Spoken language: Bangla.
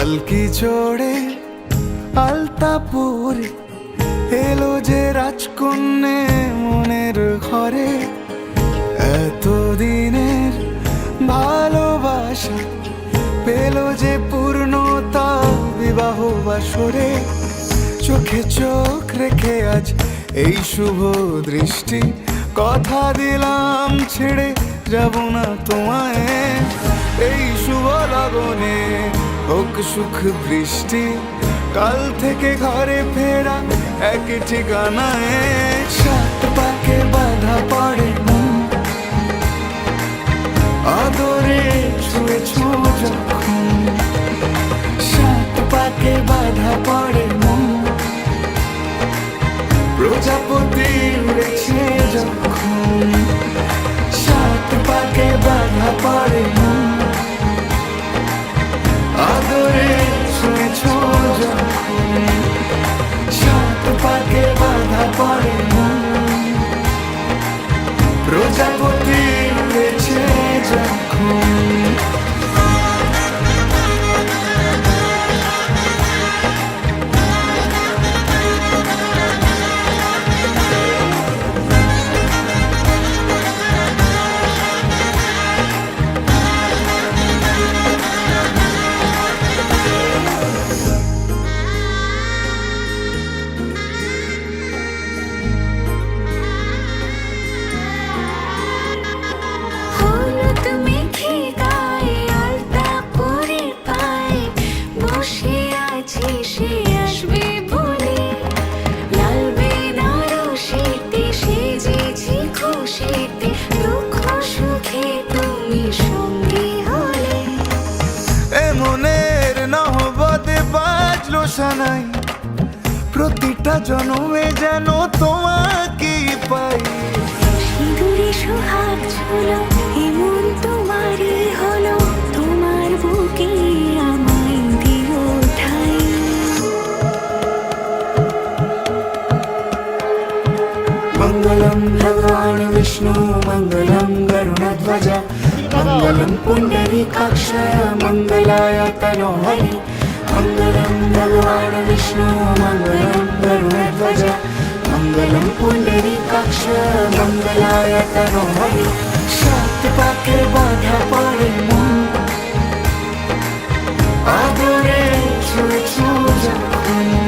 পালকি চড়ে আলতা পরে এলো যে রাজকন্যে মনের ঘরে। এতদিনের ভালোবাসা পেল যে পূর্ণতা বিবাহ বাসরে। চোখে চোখ রেখে আজ এই শুভ দৃষ্টি, কথা দিলাম ছেড়ে যাব না তোমায়। এই শুভ লগনে হোক সুখ বৃষ্টি, কাল থেকে ঘরে ফেরা এক ঠিকানায়। সাত পাকে বাধা পড়ে মন, আদরে ছুঁয়েছ যখন। সাত পাকে বাধা পড়ে মন, প্রজাপতি উড়েছে যখন। সাত পাকে বাধা পড়ে মন, আদরে ছুঁয়েছ যখন। সাত পাকে বাধা পড়ে মন, প্রজাপতি উড়েছে যখন। নাই প্রতিটা জন্মে যেন তোমাকে পাই। সিঁদুরে সোহাগ ঝুলো এমন তোমারই হলো, তোমার বুকে আমায় দিও ঠাই। মঙ্গলম ভগবান বিষ্ণু মঙ্গলম গরুড়ধ্বজ মঙ্গলম পুণ্ডরীকাক্ষায় মঙ্গলায় তনোহরি। মঙ্গলম ভগবান বিষ্ণু মঙ্গলম গরুড়ধ্বজ মঙ্গলম পুণ্ডরীকাক্ষায় মঙ্গলায় তনোহরি। সাত পাকে বাধা পড়ে মন, আদরে ছুঁয়েছ যখন।